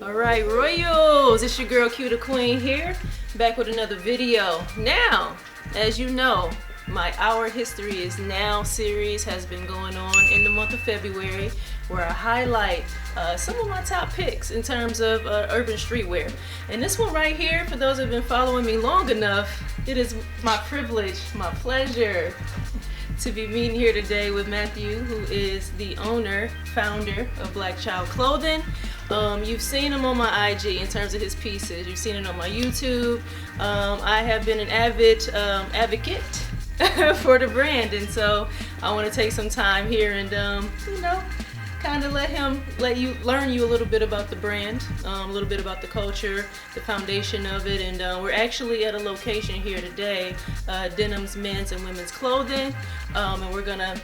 Alright, Royals, it's your girl Q the Queen here, back with another video. Now, as you know, my Our History Is Now series has been going on in the month of February, where I highlight some of my top picks in terms of urban streetwear. And this one right here, for those who have been following me long enough, it is my privilege, my pleasure to be meeting here today with Matthew, who is the owner, founder of Black Child Clothing. You've seen him on my IG in terms of his pieces. You've seen it on my YouTube. I have been an avid advocate for the brand, and so I want to take some time here and kind of let you learn you a little bit about the brand, a little bit about the culture, the foundation of it. And we're actually at a location here today, DENYM'Z men's and women's clothing, and we're gonna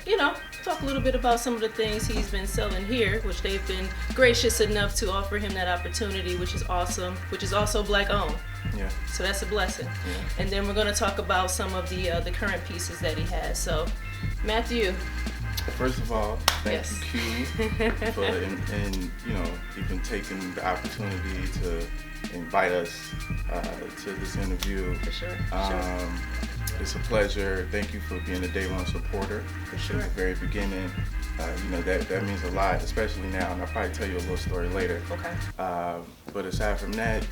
talk a little bit about some of the things he's been selling here, which they've been gracious enough to offer him that opportunity, which is awesome, which is also Black owned. Yeah. So that's a blessing. Yeah. And then we're going to talk about some of the current pieces that he has. So, Matthew. First of all, thank Yes. you, Q, for even taking the opportunity to invite us to this interview. For sure. It's a pleasure. Thank you for being a day one supporter. For sure. From the very beginning. That means a lot, especially now, and I'll probably tell you a little story later. Okay. But aside from that,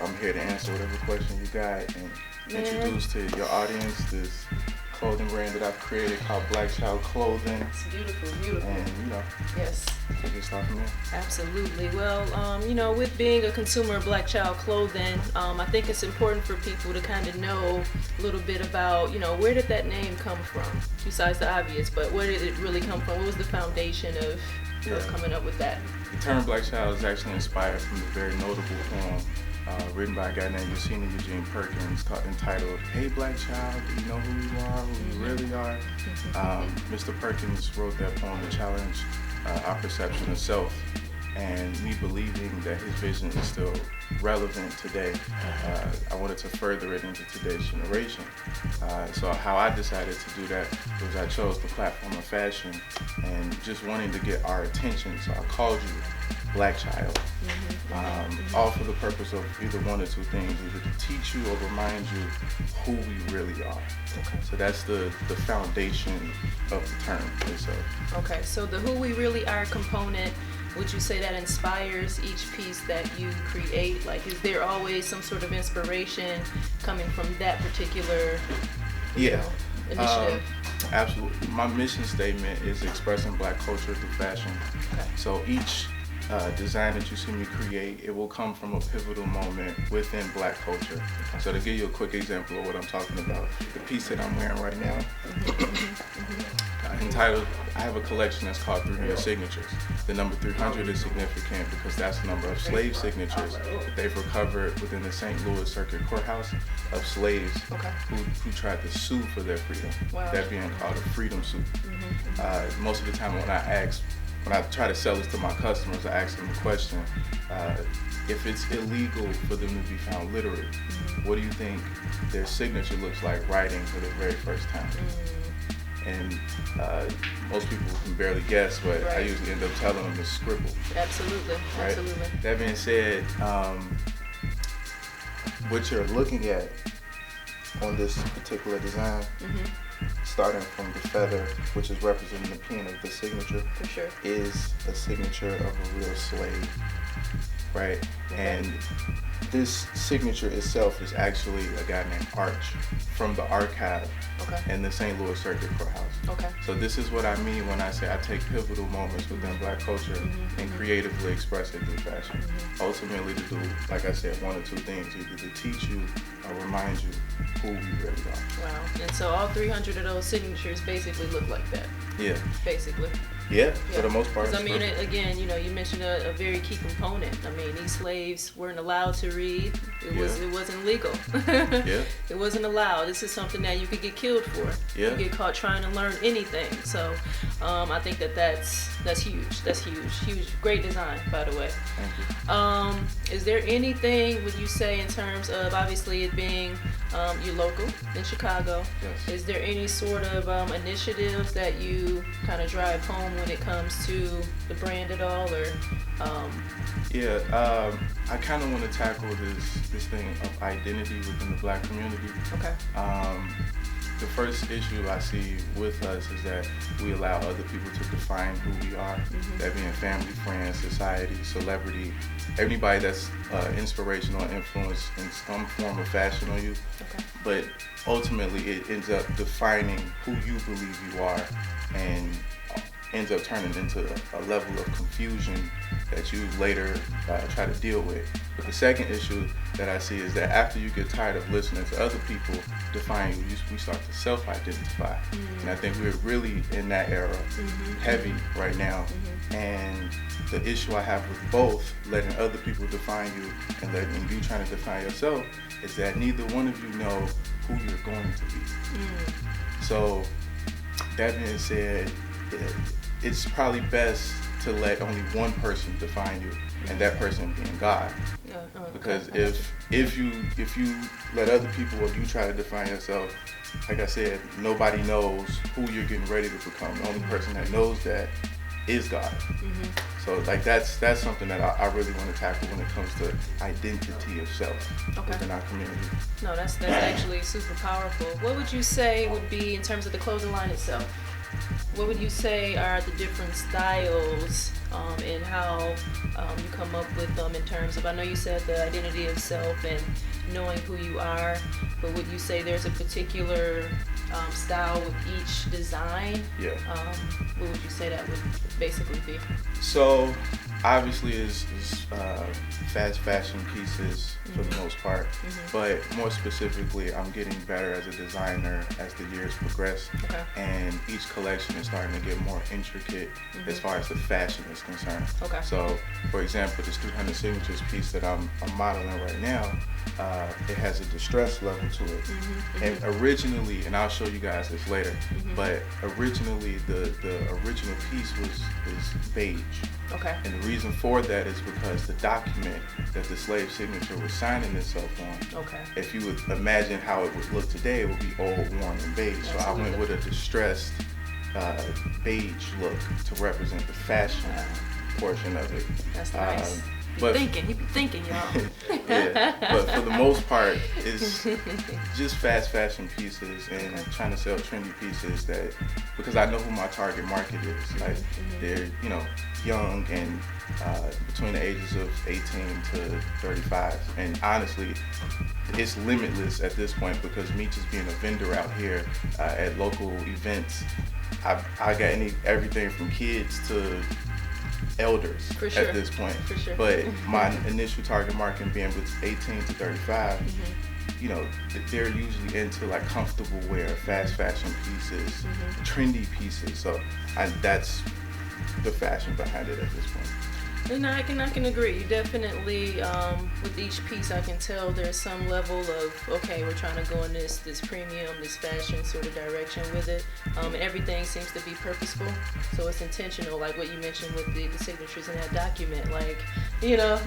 I'm here to answer whatever question you got and introduce to your audience this clothing brand that I've created called Black Child Clothing. It's beautiful, beautiful. And yes. we can start from there. Absolutely. Well, with being a consumer of Black Child Clothing, I think it's important for people to kind of know a little bit about, where did that name come from? Besides the obvious, but where did it really come from? What was the foundation of coming up with that? The term Black Child is actually inspired from the very notable poem written by a guy named Eugene Perkins called entitled, "Hey Black Child, do you know who you are, who you really are?" Mr. Perkins wrote that poem to challenge our perception of self, and me believing that his vision is still relevant today. I wanted to further it into today's generation. So how I decided to do that was I chose the platform of fashion and just wanting to get our attention. So I called you Black Child, all for the purpose of either one or two things, either to teach you or remind you who we really are. Okay. So that's the foundation of the term itself. Okay, so the who we really are component, would you say that inspires each piece that you create? Like, is there always some sort of inspiration coming from that particular initiative? Absolutely. My mission statement is expressing Black culture through fashion. Okay. So each design that you see me create, it will come from a pivotal moment within Black culture. So to give you a quick example of what I'm talking about, the piece that I'm wearing right now, entitled, I have a collection that's called 300 Signatures. The number 300 is significant because that's the number of slave signatures that they've recovered within the St. Louis Circuit Courthouse of slaves who tried to sue for their freedom. Wow. That being called a freedom suit. Most of the time when I try to sell this to my customers, I ask them the question, if it's illegal for them to be found literate, what do you think their signature looks like writing for the very first time? And most people can barely guess, but I usually end up telling them to scribble. Absolutely, right? absolutely. That being said, what you're looking at on this particular design, starting from the feather, which is representing the pen of the signature, For sure. is a signature of a real slave, right? And this signature itself is actually a guy named Arch from the archive in the St. Louis Circuit Courthouse. Okay. So this is what I mean when I say I take pivotal moments within Black culture and creatively express it through fashion. Ultimately to do, like I said, one or two things, either to teach you or remind you who we really are. Wow. And so all 300 of those signatures basically look like that. Yeah. Basically. Yeah, for the most part. 'Cause I mean, again, you mentioned a very key component. I mean, these slaves weren't allowed to read. It wasn't legal. It wasn't allowed. This is something that you could get killed for. Yeah. You get caught trying to learn anything. So, I think that's huge. That's huge. Great design, by the way. Thank you. Is there anything would you say in terms of obviously it being You're local in Chicago. Yes. Is there any sort of initiatives that you kind of drive home when it comes to the brand at all, or? I kind of want to tackle this thing of identity within the Black community. Okay. The first issue I see with us is that we allow other people to define who we are. That being family, friends, society, celebrity, anybody that's inspirational, influence in some form of fashion on you. Okay. But ultimately, it ends up defining who you believe you are, and ends up turning into a level of confusion that you later try to deal with. But the second issue that I see is that after you get tired of listening to other people define you, we start to self-identify. And I think we're really in that era, heavy right now. And the issue I have with both, letting other people define you and letting you trying to define yourself, is that neither one of you know who you're going to be. So that being said, it's probably best to let only one person define you, and that person being God. Because if you let other people, or you try to define yourself, like I said, nobody knows who you're getting ready to become. The only person that knows that is God. So like that's something that I really want to tackle when it comes to identity of self within our community. No, that's actually super powerful. What would you say would be, in terms of the clothing line itself, what would you say are the different styles and how you come up with them in terms of, I know you said the identity of self and knowing who you are, but would you say there's a particular style with each design? Yeah. What would you say that would basically be? So obviously is fast fashion pieces for the most part, but more specifically, I'm getting better as a designer as the years progress, and each collection is starting to get more intricate as far as the fashion is concerned. So, for example, this 300 signatures piece that I'm modeling right now, it has a distress level to it. And originally, and I'll show you guys this later, but originally the original piece was beige. And the reason for that is because the document that the slave signature was signing itself on, if you would imagine how it would look today, it would be old, worn, and beige. So I went with a distressed beige look to represent the fashion portion of it. That's nice. He be thinking, y'all. Yeah, but for the most part, it's just fast fashion pieces and trying to sell trendy pieces that, because I know who my target market is. Like they're, young and between the ages of 18 to 35. And honestly, it's limitless at this point, because me just being a vendor out here at local events, I got everything from kids to elders at this point. But my initial target market being with 18 to 35, they're usually into like comfortable wear, fast fashion pieces, trendy pieces. So that's the fashion behind it at this point. And I can agree. Definitely, with each piece, I can tell there's some level of, okay, we're trying to go in this premium, this fashion sort of direction with it. And everything seems to be purposeful, so it's intentional, like what you mentioned with the signatures in that document. Like,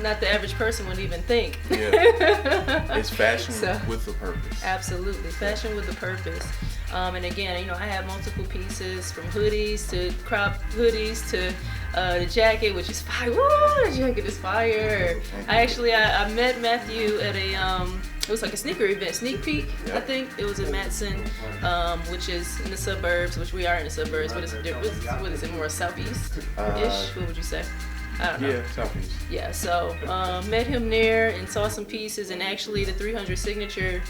not the average person would even think. Yeah, it's fashion with a purpose. Absolutely, fashion with a purpose. And again, I have multiple pieces, from hoodies to crop hoodies to the jacket, which is fire. Woo, the jacket is fire. I met Matthew at it was like a sneaker event, Sneak Peek, I think. It was in Matson, which is in the suburbs, which we are in the suburbs, but what is it, more southeast-ish? What would you say? I don't know. Yeah, southeast. Yeah, so met him there and saw some pieces, and actually the 300 signature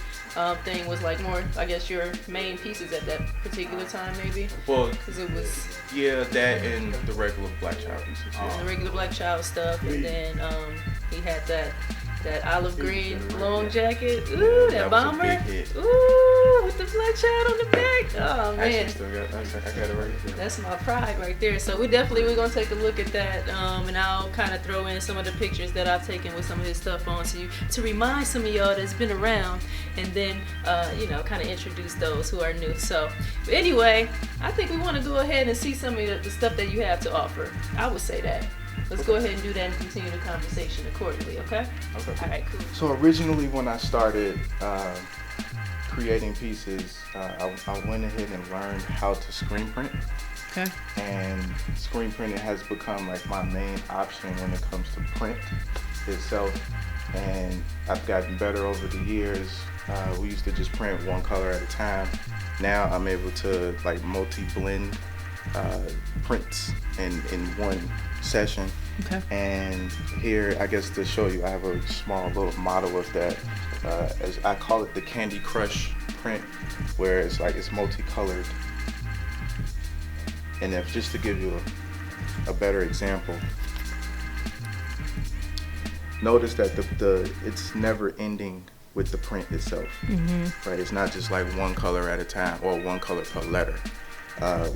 thing was like more, I guess, your main pieces at that particular time, maybe? Well, because it was... Yeah, that and the regular Black Child pieces. Yeah. The regular Black Child stuff, and then he had that olive green long jacket. Ooh, that bomber. Ooh, with the Black Child on the back. Oh man. I got it right here. That's my pride right there. So we're gonna take a look at that, and I'll kind of throw in some of the pictures that I've taken with some of his stuff on, so to remind some of y'all that's been around, and then kind of introduce those who are new. So, but anyway, I think we want to go ahead and see some of the stuff that you have to offer. I would say that. Let's go ahead and do that and continue the conversation accordingly, okay? Okay. All right, cool. So originally when I started creating pieces, I went ahead and learned how to screen print. Okay. And screen printing has become like my main option when it comes to print itself. And I've gotten better over the years. We used to just print one color at a time. Now I'm able to like multi-blend prints in one session. Okay. And here, I guess to show you, I have a small little model of that. As I call it the Candy Crush print, where it's like it's multicolored. And if just to give you a better example, notice that it's never ending with the print itself, right? It's not just like one color at a time or one color per letter,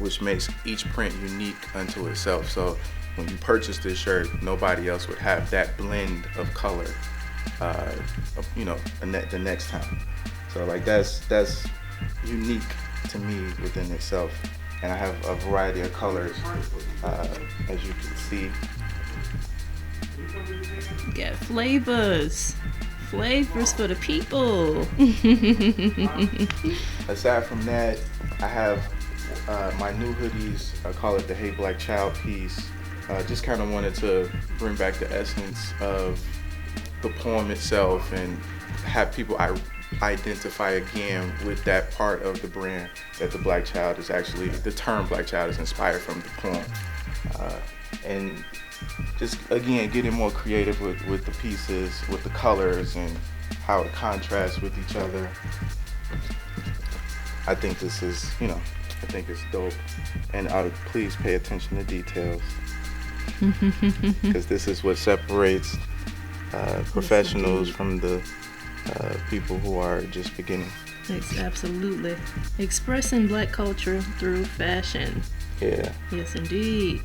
which makes each print unique unto itself. So when you purchase this shirt, nobody else would have that blend of color, the next time. So like that's unique to me within itself. And I have a variety of colors, as you can see. Got flavors for the people. Aside from that, I have my new hoodies. I call it the Hey Black Child piece. Just kind of wanted to bring back the essence of the poem itself and have people identify again with that part of the brand that the Black Child is actually, the term Black Child is inspired from the poem. And just again getting more creative with the pieces, with the colors and how it contrasts with each other. I think this is, I think it's dope. And please pay attention to details, because this is what separates professionals from the people who are just beginning. Absolutely. Expressing Black culture through fashion. Yeah. Yes, indeed.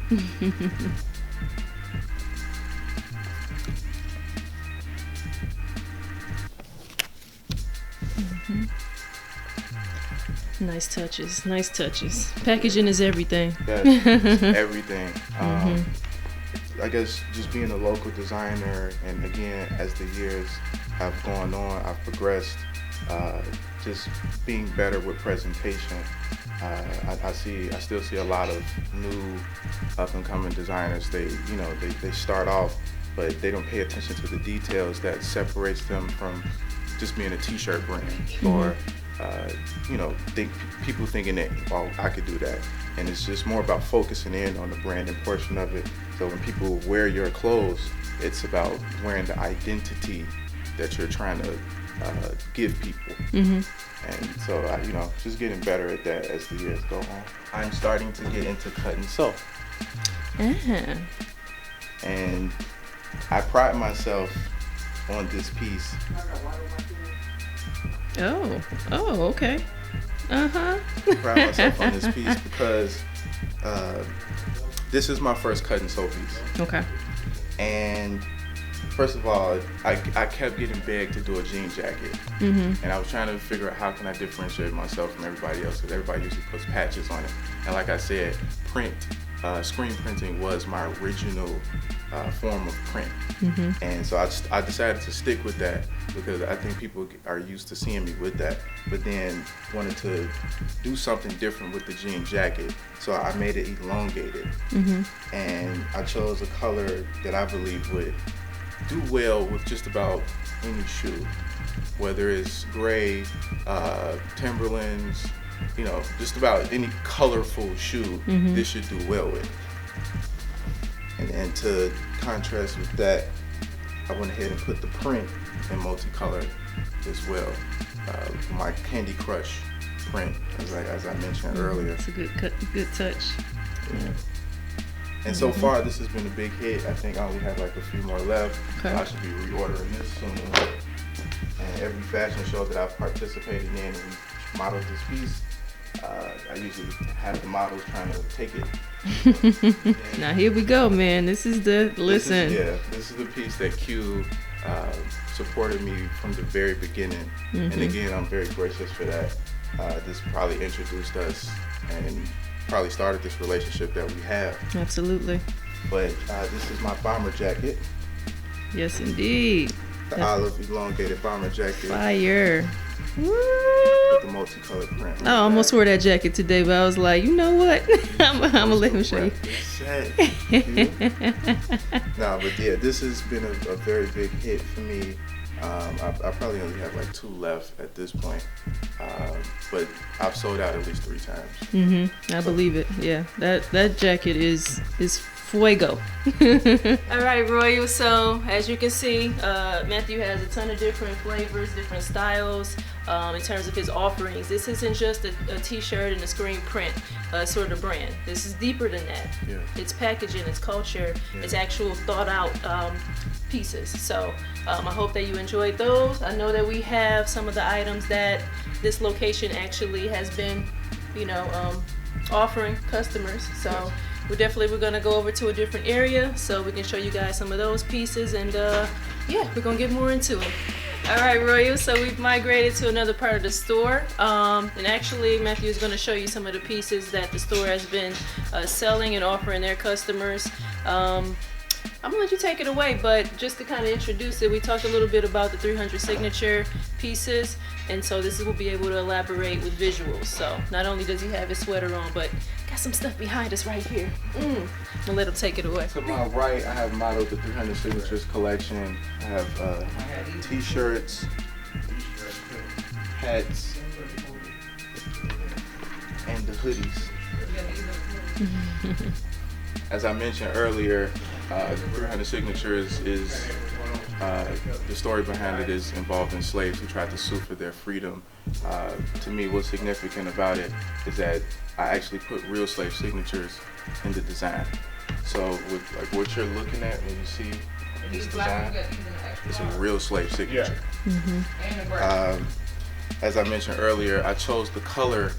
Nice touches. Packaging is everything. Yes, everything. I guess just being a local designer, and again, as the years have gone on, I've progressed. Just being better with presentation. I still see a lot of new up and coming designers. They start off, but they don't pay attention to the details that separates them from just being a t-shirt brand, or people thinking that, oh, I could do that. And it's just more about focusing in on the branding portion of it. So when people wear your clothes, it's about wearing the identity that you're trying to give people. And so just getting better at that as the years go on. I'm starting to get into cut and sew. And I pride myself on this piece. Oh, okay. I pride myself on this piece because this is my first cut and sew piece. Okay. And first of all, I kept getting begged to do a jean jacket. And I was trying to figure out how can I differentiate myself from everybody else, because everybody usually puts patches on it. And like I said, screen printing was my original form of print. And so I decided to stick with that because I think people are used to seeing me with that, but then wanted to do something different with the jean jacket. So I made it elongated. And I chose a color that I believe would do well with just about any shoe, whether it's gray, Timberlands, just about any colorful shoe, this should do well with. And to contrast with that, I went ahead and put the print in multicolored as well. My Candy Crush print, as I mentioned earlier. It's a good touch. Yeah. And so far, this has been a big hit. I think I only have like a few more left. Okay. I should be reordering this soon. And every fashion show that I've participated in and we modeled this piece, I usually have the models trying to take it. Now here we go, man. This is the listen. This is the piece that Q supported me from the very beginning. And again, I'm very gracious for that. This probably introduced us and probably started this relationship that we have. Absolutely. But this is my bomber jacket. Yes, indeed. The olive elongated bomber jacket. Fire. with the multicolored print. I almost wore that jacket today, but I was like, you know what? I'm gonna let him show you. Nah, but yeah, this has been a very big hit for me. I probably only have like 2 left at this point, but I've sold out at least 3 times. I believe it. Yeah, that jacket is fuego. All right, Royal. So as you can see, Matthew has a ton of different flavors, different styles. In terms of his offerings, this isn't just a t-shirt and a screen print sort of brand. This is deeper than that. Yeah. It's packaging, it's culture, it's actual thought out pieces. So I hope that you enjoyed those. I know that we have some of the items that this location actually has been, offering customers. So we're gonna go over to a different area so we can show you guys some of those pieces, and yeah, we're gonna get more into it. All right, Royal, so we've migrated to another part of the store, and actually Matthew is going to show you some of the pieces that the store has been selling and offering their customers. I'm gonna let you take it away, but just to kind of introduce it, we talked a little bit about the 300 signature pieces, and so this will be able to elaborate with visuals. So not only does he have his sweater on, but got some stuff behind us right here. I'm gonna let him take it away. To my right, I have modeled the 300 Signatures collection. I have t-shirts, hats, and the hoodies. As I mentioned earlier, 300 Signatures is the story behind it is involved in slaves who tried to sue for their freedom. To me, what's significant about it is that I actually put real slave signatures in the design. So with like what you're looking at when you see this design, it's a real slave signature. As I mentioned earlier, I chose the color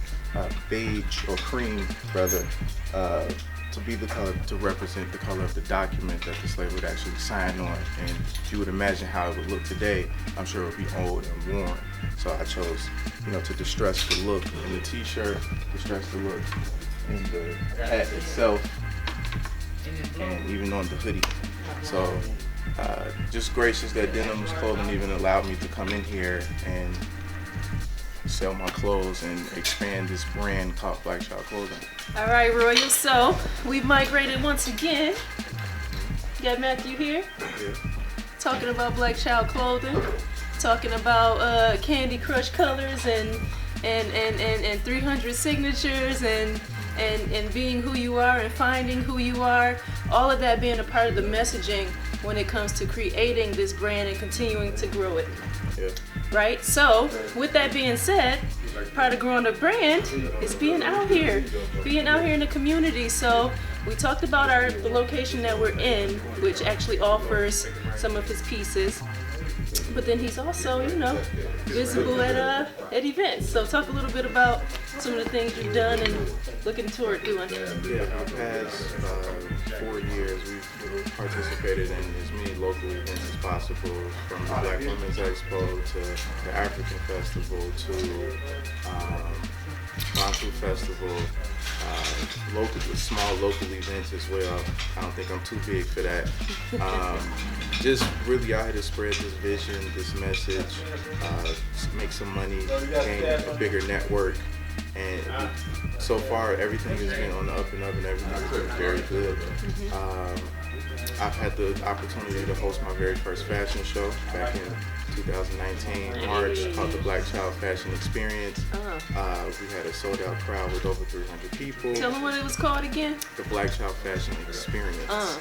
beige or cream rather to be the color to represent the color of the document that the slave would actually sign on. And if you would imagine how it would look today, I'm sure it would be old and worn. So I chose, to distress the look in the t-shirt, distress the look in the hat itself, and even on the hoodie. So just gracious that DENYM'Z clothing even allowed me to come in here and sell my clothes and expand this brand called Black Child Clothing. All right, Royal. So we've migrated once again. Got Matthew here, talking about Black Child Clothing, talking about Candy Crush colors and 300 signatures and being who you are and finding who you are. All of that being a part of the messaging when it comes to creating this brand and continuing to grow it. Yeah. Right? So, with that being said, part of growing a brand is being out here in the community. So, we talked about the location that we're in, which actually offers some of his pieces. But then he's also, visible at events. So, talk a little bit about some of the things you've done and looking toward doing. Yeah, our past 4 years, we've participated in as many local events as possible, from the Black Women's Expo to the African Festival to Montu Festival, small local events as well. I don't think I'm too big for that. Just really out here to spread this vision, this message, make some money, gain a bigger network. And so far, everything has been on the up and up, and everything has been very good. I've had the opportunity to host my very first fashion show back in 2019, March, called the Black Child Fashion Experience. We had a sold out crowd with over 300 people. Tell them what it was called again. The Black Child Fashion Experience.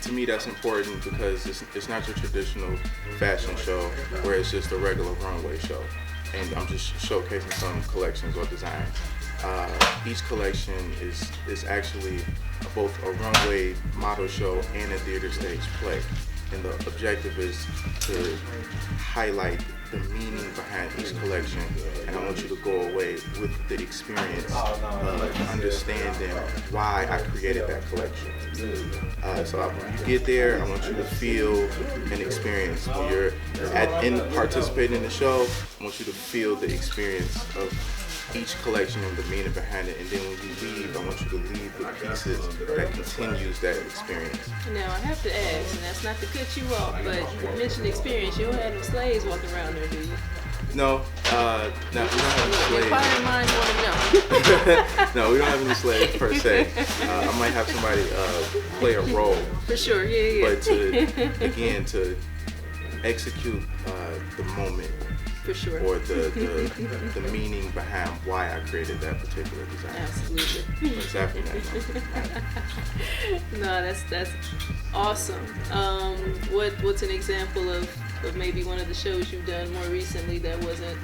To me, that's important because it's not your traditional fashion show where it's just a regular runway show. And I'm just showcasing some collections or designs. Each collection is actually both a runway model show and a theater stage play. And the objective is to highlight the meaning behind each collection. And I want you to go away with the experience of understanding why I created that collection. So when you get there, I want you to feel and experience. When you're participating in the show, I want you to feel the experience of each collection and the meaning behind it. And then when you leave, I want you to leave with pieces that continues that experience. Now, I have to ask, and that's not to cut you off, but you mentioned experience. You don't have no slaves walking around there, do you? No, no, we don't have any slaves. Inquiring minds want to know. No, we don't have any slaves per se. I might have somebody play a role. For sure, yeah. But to execute the moment. For sure. Or the meaning behind why I created that particular design. Absolutely. What's happening No, that's awesome. What's an example of maybe one of the shows you've done more recently that wasn't?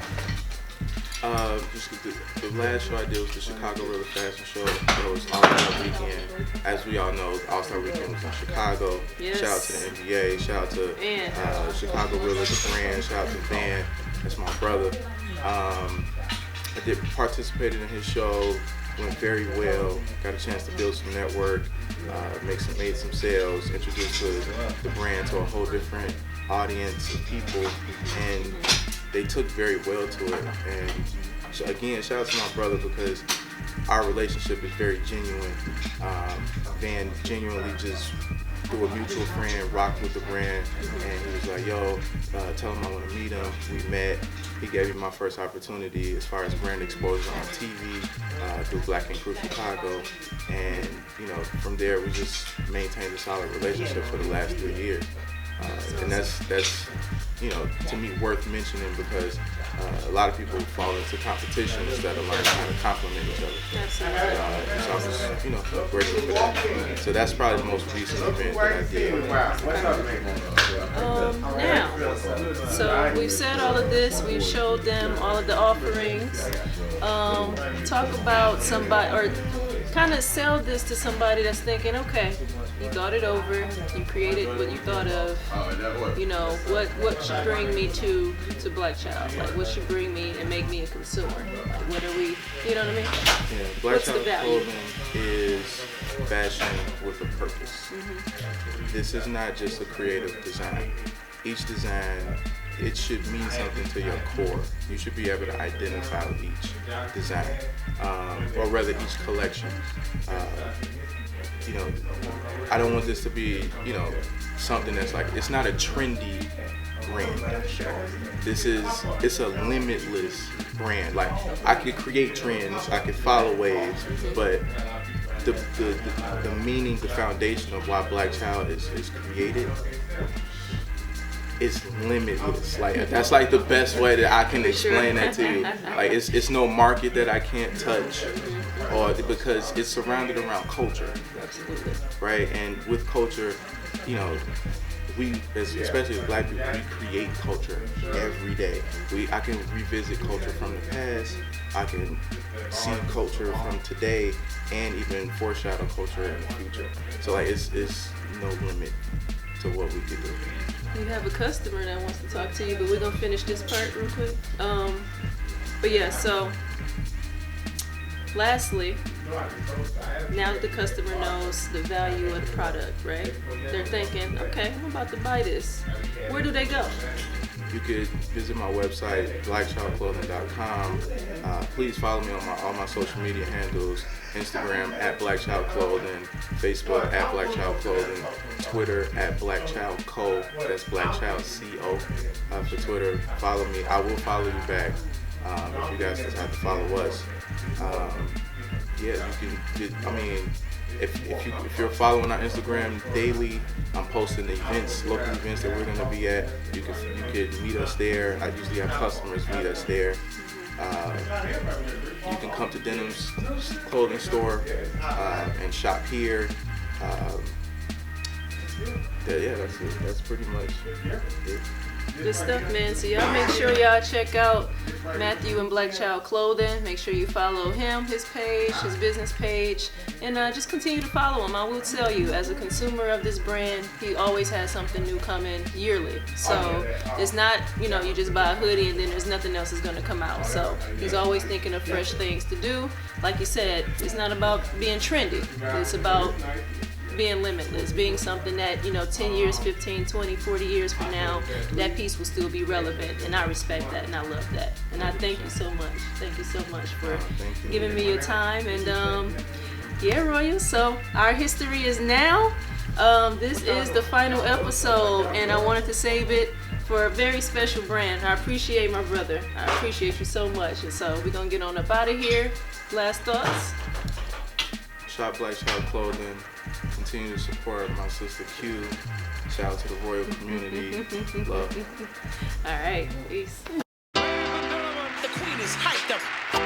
Just the last show I did was the Chicago Really Fashion Show. It was All-Star Weekend. As we all know, All-Star Weekend was in Chicago. Yes. Shout out to the NBA. Shout out to Chicago Really the brand. Shout out to Van. That's my brother. I participated in his show. Went very well. Got a chance to build some network. Made some sales. Introduced the brand to a whole different audience of people, and they took very well to it. And so again, shout out to my brother because our relationship is very genuine. Van genuinely just through a mutual friend rocked with the brand, and he was like, yo, tell him I want to meet him. We met. He gave me my first opportunity as far as brand exposure on TV through Black and Crew Chicago, and from there we just maintained a solid relationship for the last 3 years. And that's to me worth mentioning because a lot of people fall into competition instead of learning how to compliment each other. Absolutely. So I was grateful for that. So that's probably the most recent event that I did. Now, so we've said all of this. We've showed them all of the offerings. Talk about somebody, or kind of sell this to somebody that's thinking, okay, you thought it over, you created what you thought of, what should bring me to Black Child? Like, what should bring me and make me a consumer? Like, what are we, you know what I mean? Yeah, Black Child clothing is fashion with a purpose. Mm-hmm. This is not just a creative design. Each design, it should mean something to your core. You should be able to identify with each design, or rather each collection. I don't want this to be, something that's like, it's not a trendy brand. It's a limitless brand. Like, I could create trends, I could follow waves, but the meaning, the foundation of why Black Child is created, it's limitless. Like, that's like the best way that I can explain that to you. Like, it's no market that I can't touch, or because it's surrounded around culture. Absolutely. Right? And with culture, we, especially as Black people, we create culture every day. I can revisit culture from the past. I can see culture from today, and even foreshadow culture in the future. So like, it's no limit to what we can do. You have a customer that wants to talk to you, but we're gonna finish this part real quick. But yeah, so lastly, now that the customer knows the value of the product, right? They're thinking, okay, I'm about to buy this. Where do they go? You could visit my website, blackchildclothing.com. Please follow me on all my social media handles: Instagram @BlackChildClothing, Facebook @BlackChildClothing, Twitter @BlackChildCo. That's BlackChildCo for Twitter. Follow me. I will follow you back if you guys decide to follow us. You can. If you're following our Instagram daily, I'm posting the events, local events that we're going to be at. You could meet us there. I usually have customers meet us there. You can come to DENYM'Z clothing store and shop here. That's it. That's pretty much it. Good stuff, man. So y'all make sure y'all check out Matthew and Black Child Clothing. Make sure you follow him, his page, his business page, and just continue to follow him. I will tell you, as a consumer of this brand, he always has something new coming yearly. So it's not, you just buy a hoodie and then there's nothing else is going to come out. So he's always thinking of fresh things to do. Like you said, it's not about being trendy. It's about being limitless, being something that 10 years, 15, 20, 40 years from now, that piece will still be relevant. And I respect that and I love that. And I thank you so much. Thank you so much for giving me your time. And Royal, so our history is now. This is the final episode, and I wanted to save it for a very special brand. I appreciate my brother. I appreciate you so much. And so we're gonna get on up out of here. Last thoughts? Shop Black Child Clothing. Continue to support my sister Q. Shout out to the royal community. Love. All right, peace. The queen is hyped up.